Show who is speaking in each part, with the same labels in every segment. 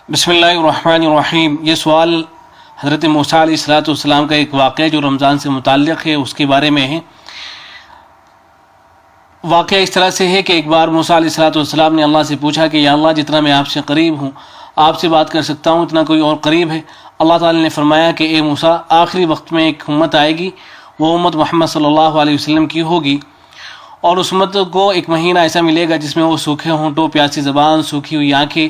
Speaker 1: بسم اللہ الرحمن الرحیم۔ یہ سوال حضرت موسیٰ علیہ السلام کا ایک واقعہ جو رمضان سے متعلق ہے اس کے بارے میں ہے۔ واقعہ اس طرح سے ہے کہ ایک بار موسیٰ علیہ السلام نے اللہ سے پوچھا کہ یا اللہ، جتنا میں آپ سے قریب ہوں، آپ سے بات کر سکتا ہوں، اتنا کوئی اور قریب ہے؟ اللہ تعالی نے فرمایا کہ اے موسیٰ، آخری وقت میں ایک امت آئے گی، وہ امت محمد صلی اللہ علیہ وسلم کی ہوگی، اور اس امت کو ایک مہینہ ایسا ملے گا جس میں وہ سوکھے ہونٹوں، پیاسی زبان، سوکھی ہوئی آنکھیں،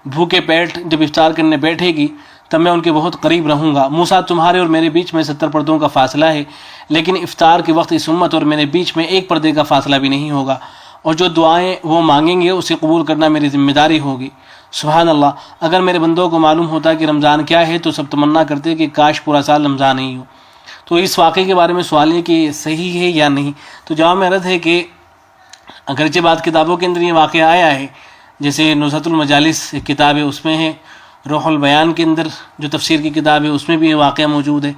Speaker 1: بھوکے پیٹ جب افطار کرنے بیٹھے گی تب میں ان کے بہت قریب رہوں گا۔ موسیٰ، تمہارے اور میرے بیچ میں 70 پردوں کا فاصلہ ہے، لیکن افطار کے وقت اس امت اور میرے بیچ میں ایک پردے کا فاصلہ بھی نہیں ہوگا، اور جو دعائیں وہ مانگیں گے اسے قبول کرنا میری ذمہ داری ہوگی۔ سبحان اللہ، اگر میرے بندوں کو معلوم ہوتا کہ رمضان کیا ہے تو سب تمنا کرتے کہ کاش پورا سال رمضان ہی ہو۔ تو اس واقعے کے بارے میں سوال ہے کہ یہ صحیح ہے یا نہیں؟ تو جواب میں رد ہے کہ اگرچہ بعض کتابوں کے اندر یہ واقعہ آیا ہے، جیسے نزہۃ المجالس ایک کتاب ہے، اس میں ہے، روح البیان کے اندر جو تفسیر کی کتاب ہے اس میں بھی یہ واقعہ موجود ہے،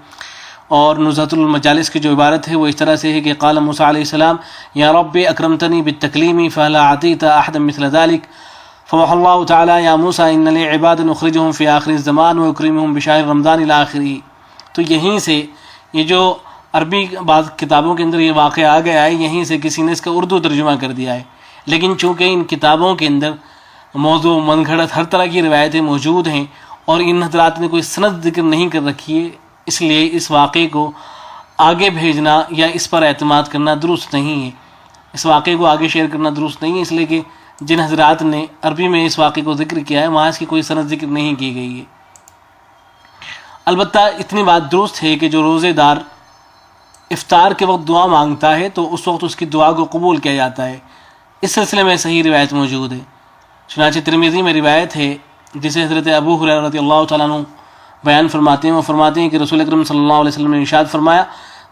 Speaker 1: اور نزہۃ المجالس کی جو عبارت ہے وہ اس طرح سے ہے کہ قال موسیٰ علیہ السلام یا رب اکرمتنی بالتکلیم فهل اعطیت احدا مثل ذلك فوحى الله تعالی یا موسیٰ ان لی عبادا اخرجهم فی آخر الزمان واکرمهم بشہر رمضان الی آخرہ۔ تو یہیں سے یہ جو عربی بعض کتابوں کے اندر یہ واقعہ آ گیا ہے، یہیں سے کسی نے اس کا اردو ترجمہ کر دیا ہے، لیکن چونکہ ان کتابوں کے اندر موضوع من گھڑت ہر طرح کی روایتیں موجود ہیں اور ان حضرات نے کوئی سند ذکر نہیں کر رکھی ہے، اس لیے اس واقعے کو آگے بھیجنا یا اس پر اعتماد کرنا درست نہیں ہے، اس واقعے کو آگے شیئر کرنا درست نہیں ہے، اس لیے کہ جن حضرات نے عربی میں اس واقعے کو ذکر کیا ہے وہاں اس کی کوئی سند ذکر نہیں کی گئی ہے۔ البتہ اتنی بات درست ہے کہ جو روزے دار افطار کے وقت دعا مانگتا ہے تو اس وقت اس کی دعا کو قبول کیا جاتا ہے، اس سلسلے میں صحیح روایت موجود ہے۔ چنانچہ ترمذی میں روایت ہے جسے حضرت ابو ہریرہ رضی اللہ تعالیٰ عنہ بیان فرماتے ہیں، وہ فرماتے ہیں کہ رسول اکرم صلی اللہ علیہ وسلم نے ارشاد فرمایا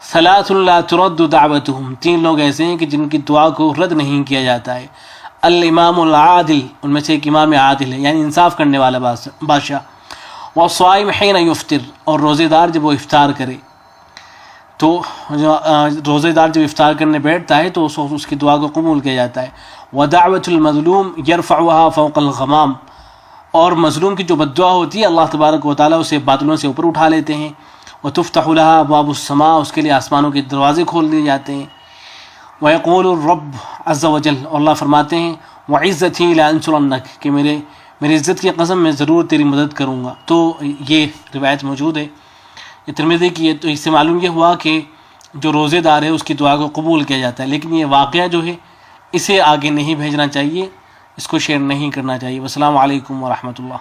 Speaker 1: ثلاث لا ترد دعوتهم، 3 لوگ ایسے ہیں کہ جن کی دعا کو رد نہیں کیا جاتا ہے۔ الامام العادل، ان میں سے ایک امام عادل ہے یعنی انصاف کرنے والا بادشاہ، والصائم حین یفطر، اور روزے دار جب وہ افطار کرے، تو روزے دار جب افطار کرنے بیٹھتا ہے تو اس کی دعا کو قبول کیا جاتا ہے۔ وَدَعْوَةُ الْمَظْلُومِ يَرْفَعُهَا فَوْقَ الْغَمَامِ، اور مظلوم کی جو بد دعا ہوتی ہے اللہ تبارک و تعالیٰ اسے بادلوں سے اوپر اٹھا لیتے ہیں۔ وَتُفْتَحُ لَهَا أَبْوَابُ السَّمَاءِ، اس کے لیے آسمانوں کے دروازے کھول دیے جاتے ہیں۔ وَيَقُولُ الرَّبُّ عَزَّ وَجَلَّ، اور اللہ فرماتے ہیں وَعِزَّتِي لَأَنصُرَنَّكَ، کہ میری عزت کی قسم میں ضرور تیری مدد کروں گا۔ تو یہ روایت موجود ہے، یہ ترمذی کی ہے، تو اس سے معلوم یہ ہوا کہ جو روزے دار ہے اس کی دعا کو قبول کیا جاتا ہے، لیکن یہ واقعہ جو ہے اسے آگے نہیں بھیجنا چاہیے، اس کو شیئر نہیں کرنا چاہیے۔ والسلام علیکم ورحمۃ اللہ۔